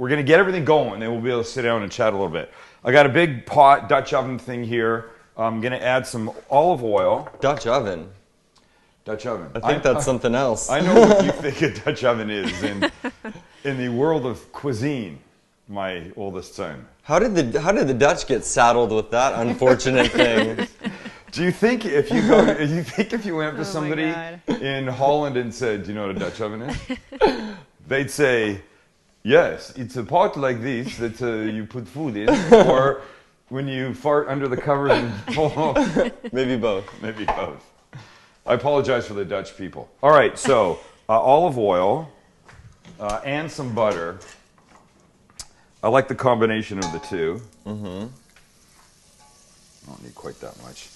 we're gonna get everything going, and then we'll be able to sit down and chat a little bit. I got a big pot Dutch oven thing here. I'm gonna add some olive oil. Dutch oven. Dutch oven. I think that's something else. I know what you think a Dutch oven is in the world of cuisine, my oldest son. How did the Dutch get saddled with that unfortunate thing? Do you think if you went up to somebody in Holland and said, "Do you know what a Dutch oven is?" They'd say, "Yes, it's a pot like this that you put food in, or when you fart under the covers and Maybe both. Maybe both." I apologize for the Dutch people. All right, so olive oil and some butter. I like the combination of the two. Mm-hmm. I don't need quite that much.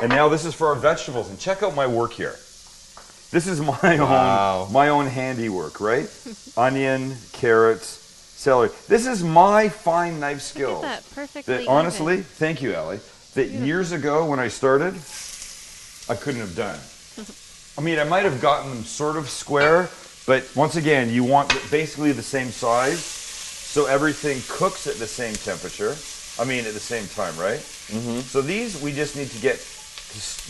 And now this is for our vegetables. And check out my work here. This is my own handiwork, right? Onion, carrots, celery. This is my fine knife skills. Look at that, perfectly honestly, even. thank you, Allie. That years ago when I started, I couldn't have done. I mean, I might have gotten them sort of square, but once again, you want basically the same size, so everything cooks at the same temperature. I mean, at the same time, right? Mm-hmm. So these, we just need to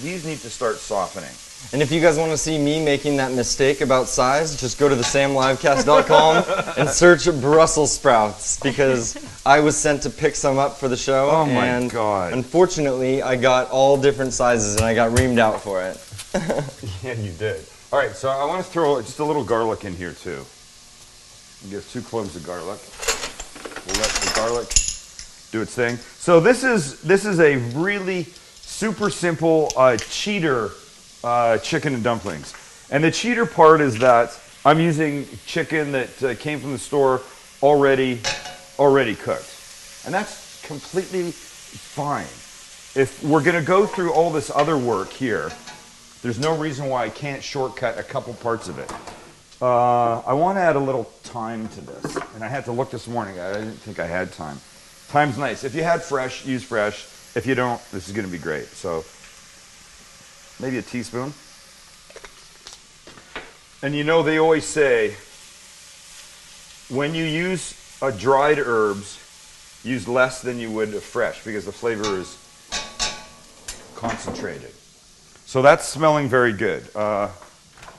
these need to start softening. And if you guys want to see me making that mistake about size, just go to thesamlivecast.com and search Brussels sprouts, because I was sent to pick some up for the show. Oh my God. Unfortunately, I got all different sizes and I got reamed out for it. Yeah, you did. All right, so I want to throw just a little garlic in here too. I guess 2 cloves of garlic. We'll let the garlic do its thing. So this is a really super simple cheater chicken and dumplings. And the cheater part is that I'm using chicken that came from the store already cooked. And that's completely fine. If we're going to go through all this other work here, there's no reason why I can't shortcut a couple parts of it. I want to add a little thyme to this. And I had to look this morning. I didn't think I had thyme. Thyme's nice. If you had fresh, use fresh. If you don't, this is going to be great. So maybe a teaspoon. And you know, they always say, when you use dried herbs, use less than you would of fresh, because the flavor is concentrated. So that's smelling very good. Let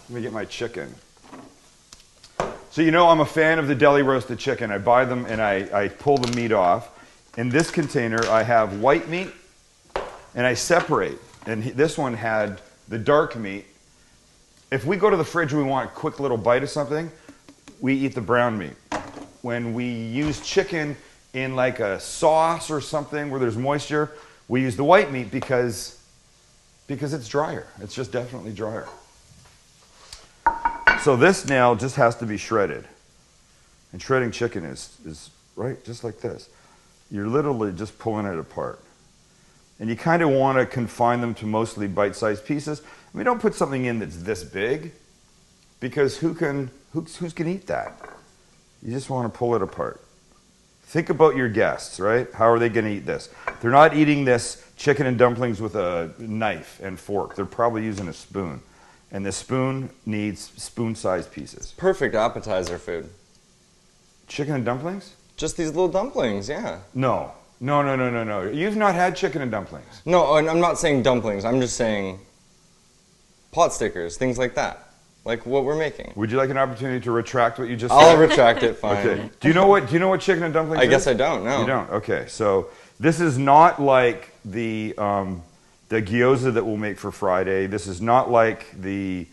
me get my chicken. So you know I'm a fan of the deli roasted chicken. I buy them and I pull the meat off. In this container I have white meat and I separate. And this one had the dark meat. If we go to the fridge and we want a quick little bite of something, we eat the brown meat. When we use chicken in like a sauce or something where there's moisture, we use the white meat because it's drier. It's just definitely drier. So this now just has to be shredded. And shredding chicken is right, just like this. You're literally just pulling it apart. And you kind of want to confine them to mostly bite-sized pieces. I mean, don't put something in that's this big, because who's going to eat that? You just want to pull it apart. Think about your guests, right? How are they going to eat this? They're not eating this chicken and dumplings with a knife and fork. They're probably using a spoon. And the spoon needs spoon-sized pieces. Perfect appetizer food. Chicken and dumplings? Just these little dumplings, yeah. No. You've not had chicken and dumplings. No, and I'm not saying dumplings. I'm just saying pot stickers, things like that. Like what we're making. Would you like an opportunity to retract what you just said? I'll retract it, fine. Okay. Do you know what chicken and dumplings I is? guess I don't, no. You don't? Okay. So this is not like the gyoza that we'll make for Friday. This is not like the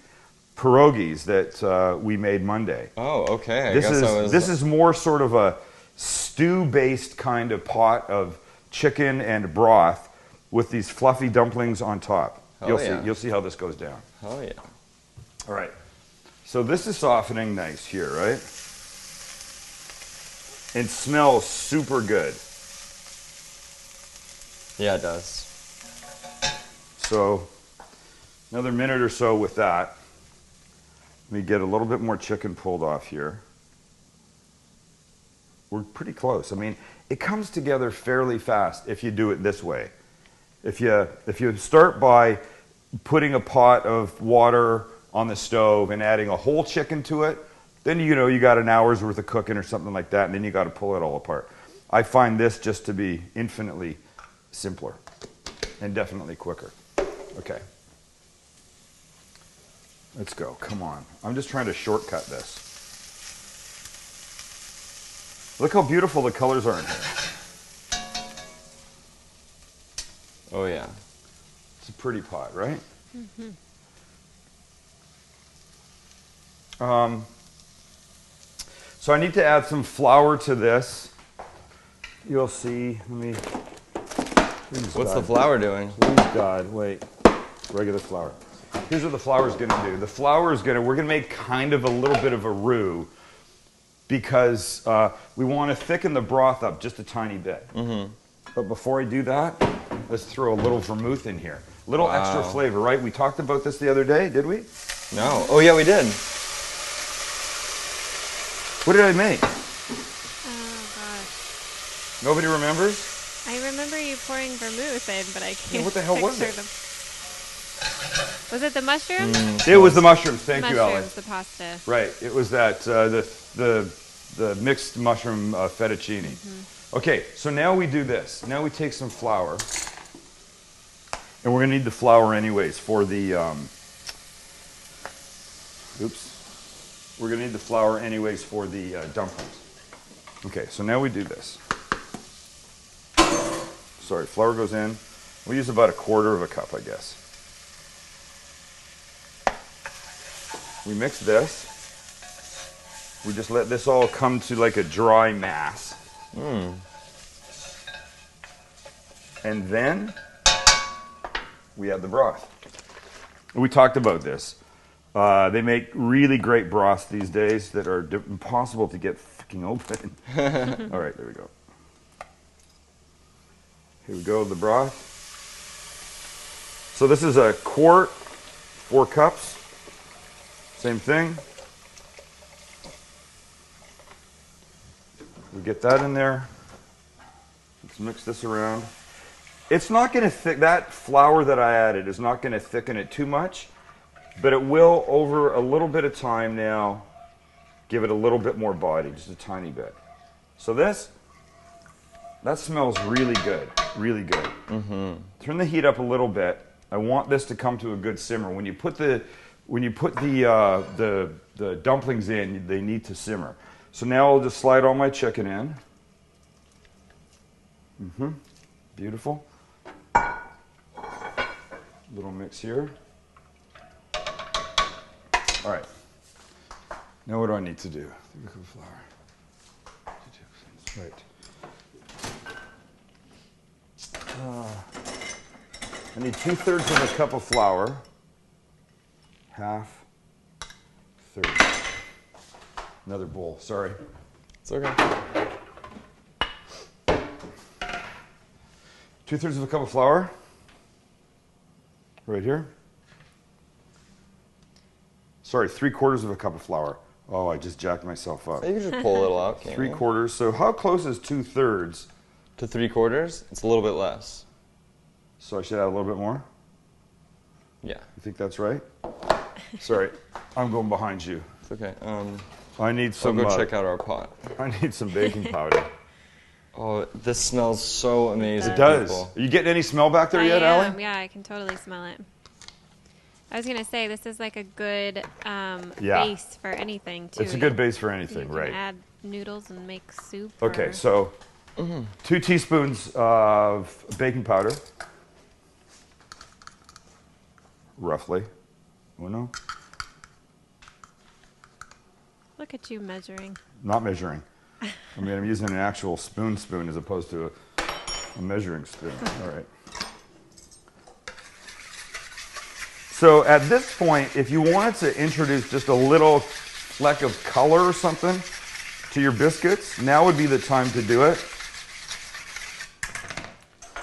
pierogies that we made Monday. Oh, okay. This is more sort of a stew-based kind of pot of chicken and broth with these fluffy dumplings on top. You'll see how this goes down. Oh yeah. All right. So this is softening nice here, right? And smells super good. Yeah, it does. So another minute or so with that. Let me get a little bit more chicken pulled off here. We're pretty close. I mean, it comes together fairly fast if you do it this way. If you start by putting a pot of water on the stove and adding a whole chicken to it, Then you got an hour's worth of cooking or something like that, and then you got to pull it all apart. I find this just to be infinitely simpler and definitely quicker. Okay. Let's go. Come on. I'm just trying to shortcut this. Look how beautiful the colors are in here. Oh yeah. It's a pretty pot, right? Mm-hmm. So I need to add some flour to this. You'll see. What's the flour doing? Please God, wait. Regular flour. Here's what the flour is going to do. The flour is we're going to make kind of a little bit of a roux because we want to thicken the broth up just a tiny bit. Mm-hmm. But before I do that, let's throw a little vermouth in here. A little extra flavor, right? We talked about this the other day, did we? No. Oh yeah, we did. What did I make? Oh gosh. Nobody remembers? I remember you pouring vermouth in, but I can't. What the hell was picture it? them. Was it the mushrooms? It was the mushrooms. Thank you, Ellen. Mushrooms, the pasta. Right. It was that the mixed mushroom fettuccine. Mm-hmm. Okay. So now we do this. Now we take some flour, and we're gonna need the flour anyways for the. We're gonna need the flour anyways for the dumplings. Okay. So now we do this. Sorry. Flour goes in. We use about 1/4 cup, I guess. We mix this. We just let this all come to like a dry mass. And then we add the broth. We talked about this. They make really great broths these days that are impossible to get fucking open. All right, there we go. Here we go, the broth. So this is a quart, 4 cups. Same thing. We get that in there. Let's mix this around. It's not going to that flour that I added is not going to thicken it too much, but it will, over a little bit of time now, give it a little bit more body, just a tiny bit. So that smells really good, really good. Mm-hmm. Turn the heat up a little bit. I want this to come to a good simmer. When you put the dumplings in, they need to simmer. So now I'll just slide all my chicken in. Beautiful. Little mix here. All right. Now what do I need to do? 3 cups of flour. Right. I need 2/3 cup of flour. 1/2, 1/3. Another bowl, sorry. It's okay. 2/3 cup of flour. Right here. Sorry, 3/4 cup of flour. Oh, I just jacked myself up. You can just pull a little out, can't you? 3/4. So how close is 2/3? To 3/4? It's a little bit less. So I should add a little bit more? Yeah. You think that's right? Sorry, I'm going behind you. It's okay. I need some. I'll go check out our pot. I need some baking powder. Oh, this smells so amazing. It does. People. Are you getting any smell back there yet, I am. Allie? Yeah, I can totally smell it. I was gonna say this is like a good Yeah. base for anything too. It's a good base for You anything, can right? add noodles and make soup. Okay, or- so 2 teaspoons of baking powder, roughly. Uno. Look at you measuring. Not measuring. I mean, I'm using an actual spoon as opposed to a measuring spoon. All right. So at this point, if you wanted to introduce just a little fleck of color or something to your biscuits, now would be the time to do it.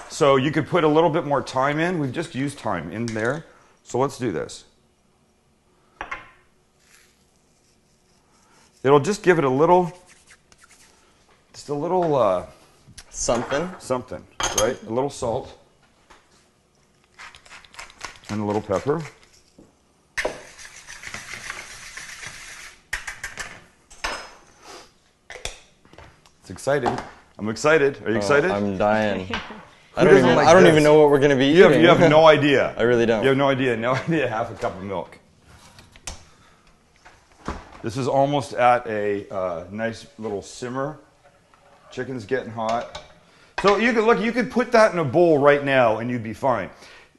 So you could put a little bit more thyme in. We've just used thyme in there. So let's do this. It'll just give it a little, just a little Something. something, right? A little salt and a little pepper. It's exciting. I'm excited. Are you excited? I'm dying. I doesn't like don't this? even know what we're gonna be You eating. have no idea. I really don't. You have no idea. No idea. Half a cup of milk. This is almost at a nice little simmer. Chicken's getting hot. So you could look. You could put that in a bowl right now, and you'd be fine.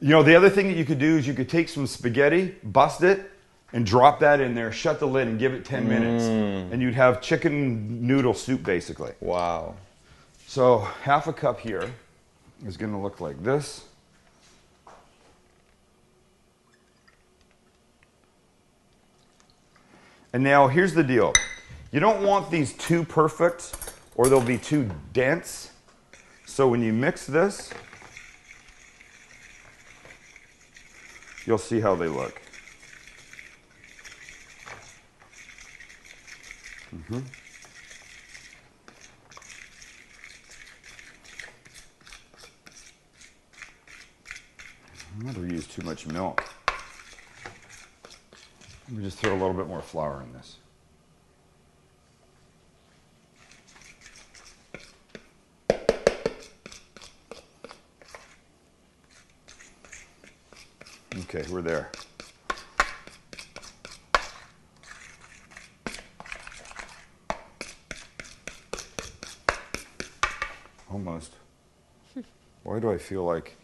You know, the other thing that you could do is you could take some spaghetti, bust it, and drop that in there. Shut the lid and give it 10 minutes, and you'd have chicken noodle soup basically. Wow. So half a cup here is going to look like this. And now here's the deal. You don't want these too perfect or they'll be too dense. So when you mix this, you'll see how they look. Mm-hmm. I'm going to use too much milk. Let me just throw a little bit more flour in this. Okay, we're there. Almost. Why do I feel like...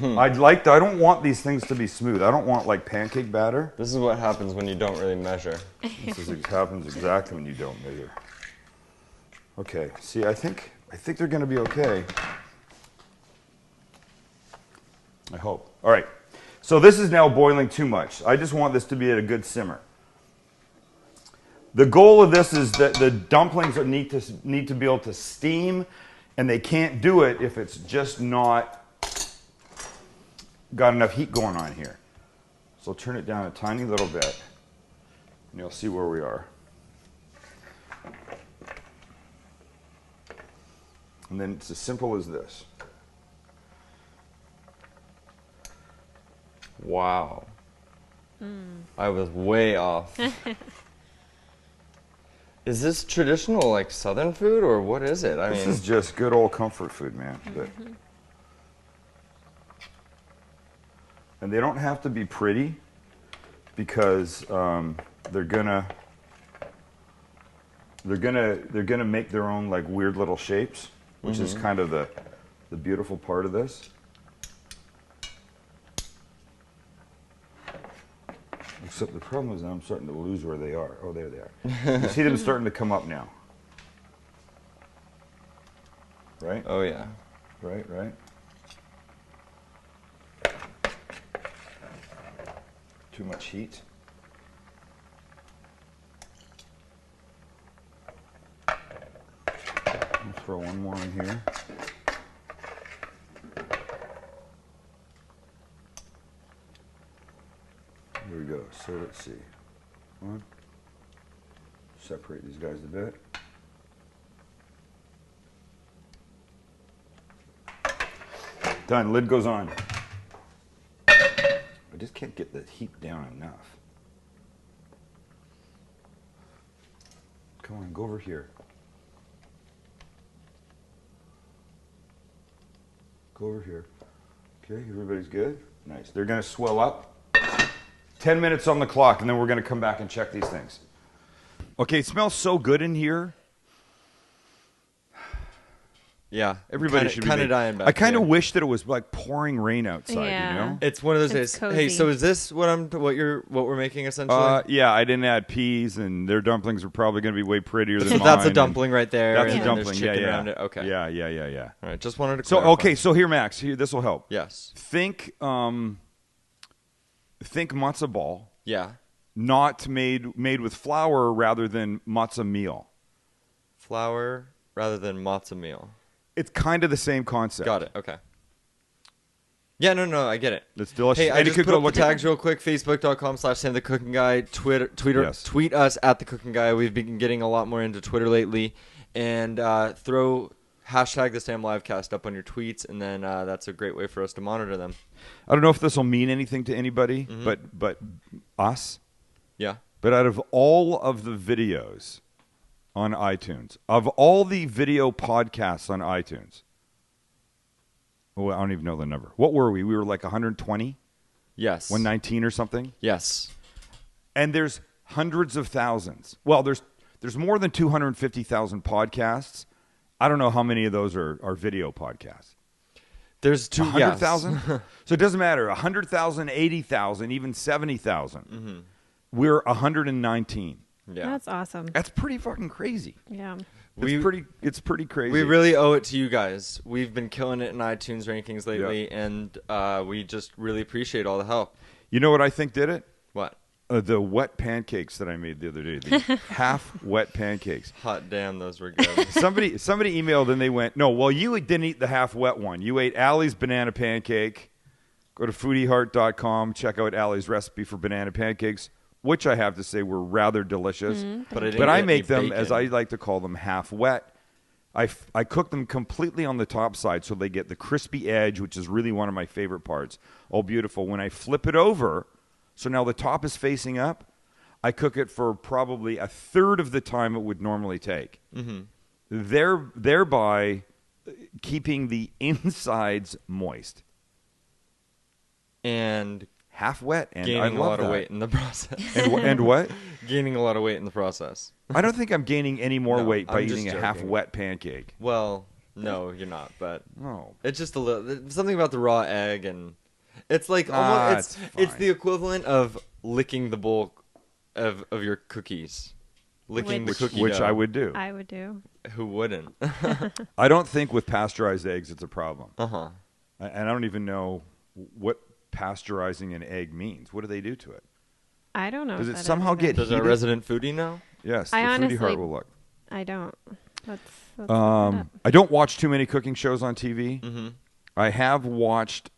I don't want these things to be smooth. I don't want like pancake batter. This is what happens when you don't really measure. Happens exactly when you don't measure. Okay, see, I think they're going to be okay. I hope. All right, so this is now boiling too much. I just want this to be at a good simmer. The goal of this is that the dumplings need to be able to steam, and they can't do it if it's just not got enough heat going on here. So turn it down a tiny little bit, and you'll see where we are. And then it's as simple as this. Wow. I was way off. Is this traditional like Southern food or what is it? This is just good old comfort food, man. But, and they don't have to be pretty because they're gonna make their own like weird little shapes, which is kind of the beautiful part of this. Except the problem is I'm starting to lose where they are. Oh, there they are. You see them starting to come up now. Right? Oh yeah. Right. Too much heat. I'll throw one more in here. There we go. So let's see. One. Separate these guys a bit. Done. Lid goes on. I just can't get the heat down enough. Come on, go over here. Go over here. Okay, everybody's good? Nice. They're going to swell up. 10 minutes on the clock, and then we're going to come back and check these things. Okay, it smells so good in here. Yeah, Everybody should be kind of dying back. I kind of here. wish that it was like pouring rain outside, Yeah. you know? It's one of those It's days. cozy. Hey, so is this what we're making essentially? Yeah, I didn't add peas, and their dumplings are probably going to be way prettier than So mine. that's a and dumpling right there. That's and a then there's dumpling. chicken Yeah. around it. Okay. Yeah. All right. Just wanted to. So clarify. okay, so here, Max. Here, this will help. Yes. Think matzo ball, Yeah. not made with flour rather than matzo meal. Flour rather than matzo meal. It's kind of the same concept. Got it. Okay. Yeah, no, I get it. It's delicious. Hey, I And you just could put go up the look at- tags real quick. Facebook.com/SamTheCookingGuy. Yes. Tweet us at The Cooking Guy. We've been getting a lot more into Twitter lately. And throw hashtag the Sam Livecast up on your tweets, and then that's a great way for us to monitor them. I don't know if this will mean anything to anybody, but us. Yeah. But out of all of the videos on iTunes. Of all the video podcasts on iTunes, I don't even know the number. What were we? We were like 120, Yes. 119 or something. Yes. And there's hundreds of thousands. Well, there's more than 250,000 podcasts. I don't know how many of those are video podcasts. There's 100,000? So it doesn't matter. 100,000, 80,000, even 70,000. Mm-hmm. We're 119. Yeah. That's awesome. That's pretty fucking crazy. Yeah. It's pretty crazy. We really owe it to you guys. We've been killing it in iTunes rankings lately, and we just really appreciate all the help. You know what I think did it? What? The wet pancakes that I made the other day. The half wet pancakes. Hot damn, those were good. Somebody emailed and they went, no, well, you didn't eat the half wet one. You ate Allie's banana pancake. Go to foodieheart.com. Check out Allie's recipe for banana pancakes, which I have to say were rather delicious. Mm-hmm. But I make them, as I like to call them, half wet. I cook them completely on the top side so they get the crispy edge, which is really one of my favorite parts. Oh, beautiful. When I flip it over, so now the top is facing up, I cook it for probably a third of the time it would normally take. Mm-hmm. Thereby keeping the insides moist. And Half wet, and I gaining a love lot that. of weight in the process. And what? Gaining a lot of weight in the process. I don't think I'm gaining any more No, weight by I'm just eating a joking. half wet pancake. Well, no, you're not, but No. it's just a little something about the raw egg, and it's like Ah, almost it's fine. the equivalent of licking the bowl of your cookies. Licking the cookie Which dough. I would do. I would do. Who wouldn't? I don't think with pasteurized eggs it's a problem. Uh-huh. And I don't even know what pasteurizing an egg means. What do they do to it? I don't know. Does if it that somehow is get either. Does our heated? resident foodie know? Yes, I the Foodie honestly- Heart will look. I don't. Let's look it up. I don't watch too many cooking shows on TV. Mm-hmm. I have watched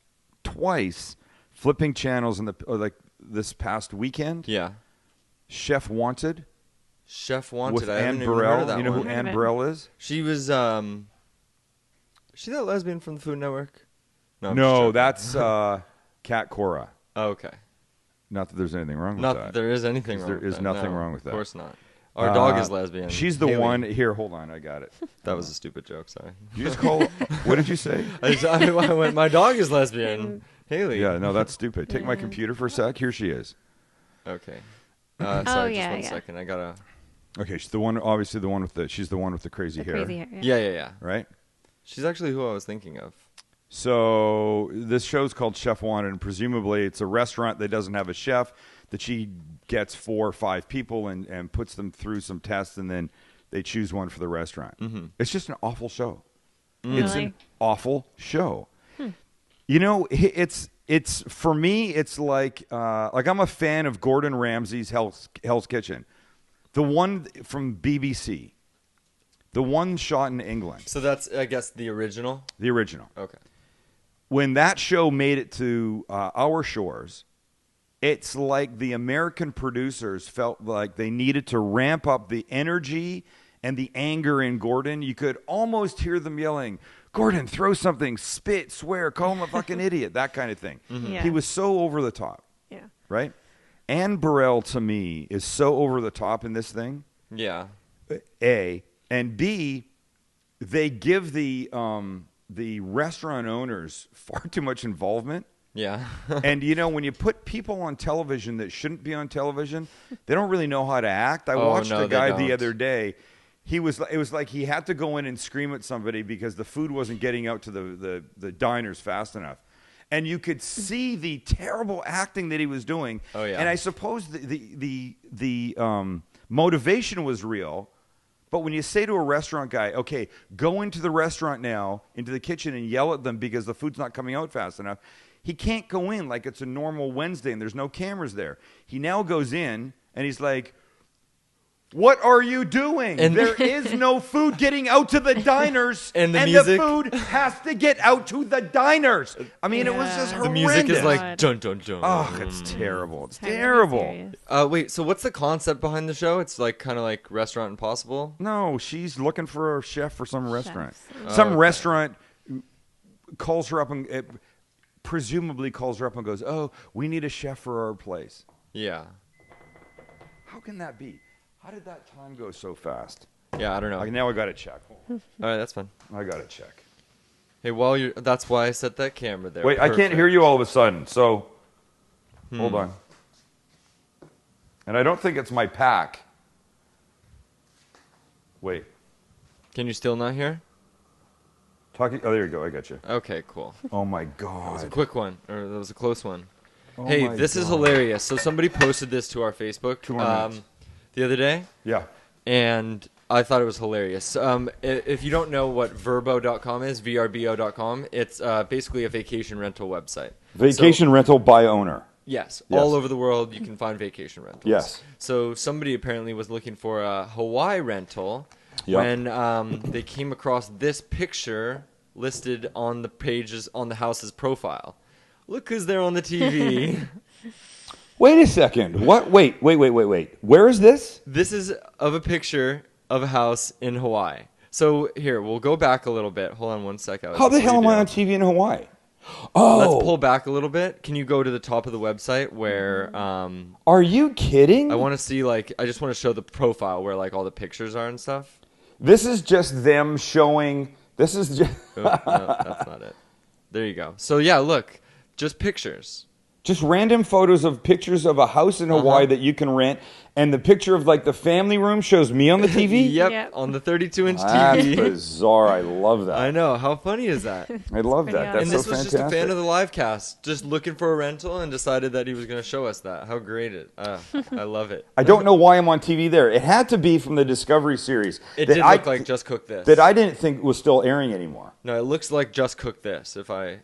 twice flipping channels in like this past weekend. Yeah. Chef Wanted Chef Wanted. with I Anne haven't even heard of Burrell. that You know who one. Heard of Anne it. Burrell is? She was she that lesbian from the Food Network? I'm No, just joking. that's Kat Cora. Oh, okay. Not that there's anything wrong with Not that. that there is anything 'Cause wrong there with is that. nothing No, wrong with that. Of course not. Our dog is lesbian. She's the Haley. one. Here, hold on. I got it. That was a stupid joke, sorry. You just call. What did you say? I went, my dog is lesbian. Haley. Yeah, no, that's stupid. Take my Yeah. computer for a sec. Here she is. Okay. Sorry, yeah, just one yeah. second. I gotta. Okay, she's the one. Obviously, the one with the. She's the one with the crazy The hair. crazy hair. Yeah. Right. She's actually who I was thinking of. So this show's called Chef Wanted, and presumably it's a restaurant that doesn't have a chef, that she gets 4 or 5 people and puts them through some tests, and then they choose one for the restaurant. Mhm. It's just an awful show. Really? It's an awful show. You know, it's for me. It's like I'm a fan of Gordon Ramsay's Hell's Kitchen, the one from BBC, the one shot in England, So that's, I guess, the original. the original. Okay. When that show made it to our shores, it's like the American producers felt like they needed to ramp up the energy and the anger in Gordon. You could almost hear them yelling, "Gordon, throw something, spit, swear, call him a fucking idiot," that kind of thing. Yeah. He was so over the top, Yeah. right? Anne Burrell, to me, is so over the top in this thing, Yeah. A. And B, they give the restaurant owners far too much involvement. Yeah. And, you know, when you put people on television that shouldn't be on television, they don't really know how to act. I Oh, watched no, a they guy the don't. other day. It was like he had to go in and scream at somebody because the food wasn't getting out to the diners fast enough. And you could see the terrible acting that he was doing. Oh, yeah. And I suppose the motivation was real. But when you say to a restaurant guy, okay, go into the restaurant now, into the kitchen, and yell at them because the food's not coming out fast enough, he can't go in like it's a normal Wednesday and there's no cameras there. He now goes in and he's like, "What are you doing? And- there is no food getting out to the diners, And the music- food has to get out to the diners." I mean, it was Yeah. just The The horrendous. music is like God. dun dun dun. oh, it's terrible. It's Kind of terrible. serious. Wait, so what's the concept behind the show? It's like kind of like Restaurant Impossible. No, she's looking for a chef for some restaurant. Chefs. Some Okay. restaurant calls her up and presumably calls her up and goes, "Oh, we need a chef for our place." Yeah. How can that be? How did that time go so fast? Yeah, I don't know. Okay, now I got to check. All right, that's fine. I got to check. Hey, while you're, that's why I set that camera there. Wait, I can't hear you all of a sudden. So, hold on. And I don't think it's my pack. Wait. Can you still not hear? Talking. Oh, there you go. I got you. Okay, cool. Oh my That was a God. quick one, or that was a close one. Oh Hey, my this is God. hilarious. So somebody posted this to our Facebook 2 more minutes. the other day, Yeah. and I thought it was hilarious. If you don't know what Vrbo.com is, vrbo.com, it's basically a vacation rental website. Vacation rental by owner. Yes, Yes. all over the world you can find vacation rentals. Yes. So somebody apparently was looking for a Hawaii rental Yep. when they came across this picture listed on the pages on the house's profile. Look who's there on the TV. Wait a second. What? Wait. Where is this? This is of a picture of a house in Hawaii. So here, we'll go back a little bit. Hold on one sec. Alex, How the before hell you am I do. on TV in Hawaii? Oh. Let's pull back a little bit. Can you go to the top of the website where Are you kidding? I want to see, like, I just want to show the profile where, like, all the pictures are and stuff. This is just them showing. This is just. Oh, no, that's not it. There you go. So, yeah, look. Just pictures. Just random photos of pictures of a house in Hawaii that you can rent, and the picture of like the family room shows me on the TV. Yep, Yep. on the 32-inch That's TV. bizarre. I love that. I know. How funny is that? I love pretty that. awesome. That's And so this was fantastic. just a fan of the live cast, just looking for a rental and decided that he was going to show us that. How great it. I love it. I don't know why I'm on TV there. It had to be from the Discovery series. It that did I- look like Just Cook This. that I didn't think was still airing anymore. No, it looks like Just Cook This, if I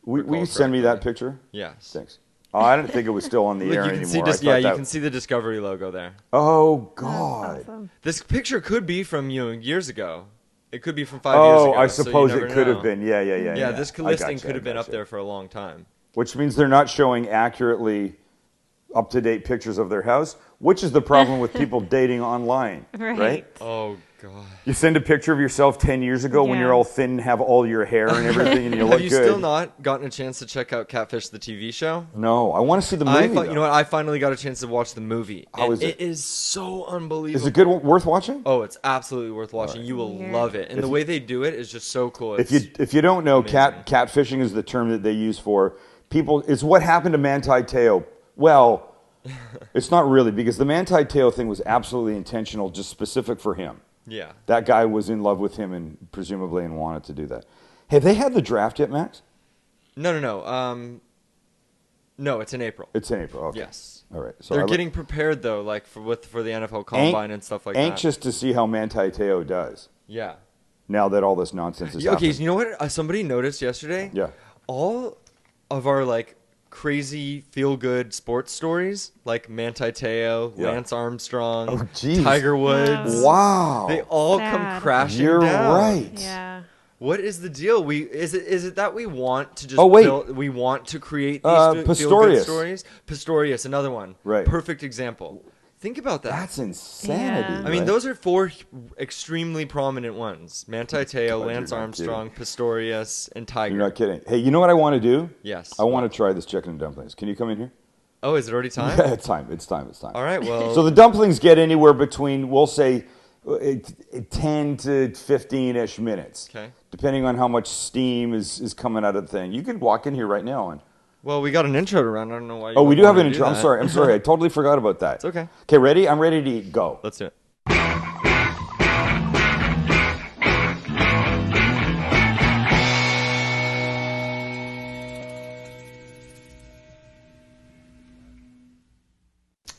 Will recall you send me that correctly. picture? Yes. Thanks. Oh, I didn't think it was still on the Look, air you can anymore. see I just, thought yeah, you that- can see the Discovery logo there. Oh God. Awesome. This picture could be from years ago. It could be from 5 years ago. Oh, I so you suppose never it could know. have been. Yeah. Yeah, this I listing gotcha, could have I been up gotcha. there for a long time. Which means they're not showing accurately up-to-date pictures of their house, which is the problem with people dating online, right? Oh God. You send a picture of yourself 10 years ago when Yeah. you're all thin and have all your hair and everything and you look Have you good. still not gotten a chance to check out Catfish the TV show? No, I want to see the movie. You know what? I finally got a chance to watch the movie. How and is it? It is so unbelievable. Is it good, worth watching? Oh, it's absolutely worth watching. You will Yeah. love it, and the way they do it is just so cool. If you don't know, catfishing is the term that they use for people. It's what happened to Manti Te'o. Well, it's not really, because the Manti Te'o thing was absolutely intentional, just specific for him. yeah. That guy was in love with him and presumably and wanted to do that. Have they had the draft yet, Max? No. No, it's in April. It's in April. Okay. Yes. All right. So They're getting prepared though, like for the NFL Combine and stuff like anxious to see how Manti Te'o does that. Yeah. now that all this nonsense is Okay, happening. so you know what? Somebody noticed yesterday. Yeah. All of our like crazy feel-good sports stories, like Manti Te'o, Yeah. Lance Armstrong, Oh, geez. Tiger Woods. Wow. They all come Sad. crashing You're down. right. Yeah. What is the deal? Is it that we want to just Oh, wait. we want to create these feel-good Pistorius. stories? Pistorius, another one. Right. Perfect example. Think about that. That's insanity. Yeah. I mean, right? those are four extremely prominent ones: Manti Te'o, God, Lance you're not Armstrong, Pistorius, and Tiger. You're not kidding. Hey, you know what I want to do? Yes. I want to try this chicken and dumplings. Can you come in here? Oh, is it already time? Yeah, it's time. It's time. All right. Well. So the dumplings get anywhere between, we'll say, 10 to 15-ish minutes. Okay. Depending on how much steam is coming out of the thing. You can walk in here right now. Well, we got an intro to run. I don't know why. Oh, we do have an wanna intro. I'm that. sorry. I'm sorry. I totally forgot about that. It's okay. Okay, ready? I'm ready to eat. Go. Let's do it.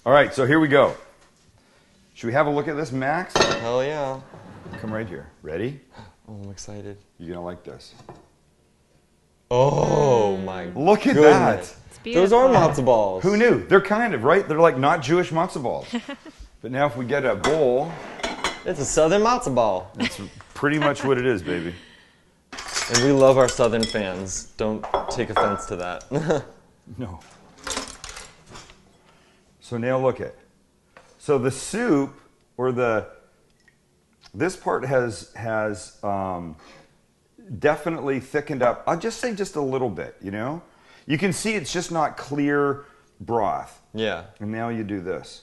All right, so here we go. Should we have a look at this, Max? Hell yeah. Come right here. Ready? Oh, I'm excited. You're going to like this. Oh my. Look at Goodness. It's Those beautiful. are matzo balls. that. Who knew? They're kind of, right? They're like not Jewish matzo balls. But now if we get a bowl, It's a southern matzo ball. it's pretty much what it is, baby. And we love our southern fans. Don't take offense to that. No. So now look at. So the soup, or this part has definitely thickened up. I'll just say just a little bit, you know? You can see it's just not clear broth. Yeah. And now you do this.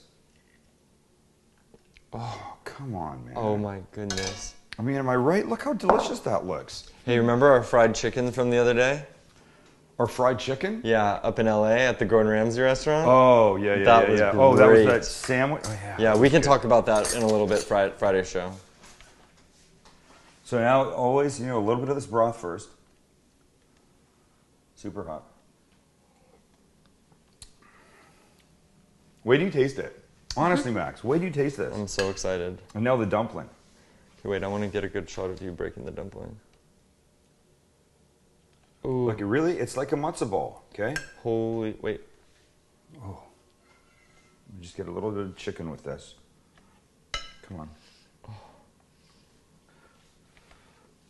Oh, come on, man. Oh my goodness. I mean, am I right? Look how delicious that looks. Hey, remember our fried chicken from the other day? Or fried chicken? Yeah, up in LA at the Gordon Ramsay restaurant. Oh, yeah. That was Oh, that was great. that sandwich? Oh, yeah. Yeah, we can talk about that in a little bit, Friday show. So now, always, a little bit of this broth first. Super hot. Wait do you taste it? Honestly, Max, wait do you taste this? I'm so excited. And now the dumpling. Okay, wait, I want to get a good shot of you breaking the dumpling. Ooh. Look, it's like a matzo ball, okay? Holy, wait. Oh. Just get a little bit of chicken with this. Come on.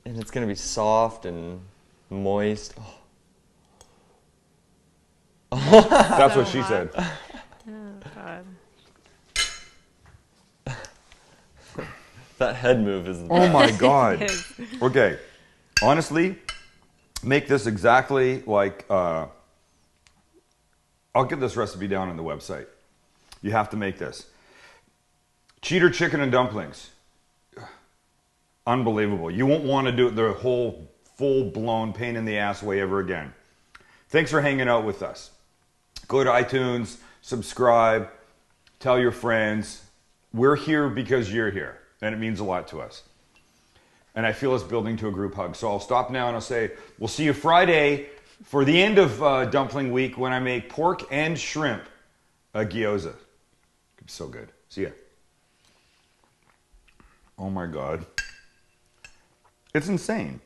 And it's going to be soft and moist. Oh. That's So what she hot. said. Oh, God. That head move is... Oh my God. It is. Okay, honestly, make this exactly like, I'll get this recipe down on the website. You have to make this. Cheater chicken and dumplings. Unbelievable. You won't want to do it the whole full-blown pain in the ass way ever again. Thanks for hanging out with us. Go to iTunes, subscribe, tell your friends. We're here because you're here, and it means a lot to us. And I feel us building to a group hug. So I'll stop now and I'll say, we'll see you Friday for the end of dumpling week when I make pork and shrimp gyoza. It's so good. See ya. Oh my God. It's insane.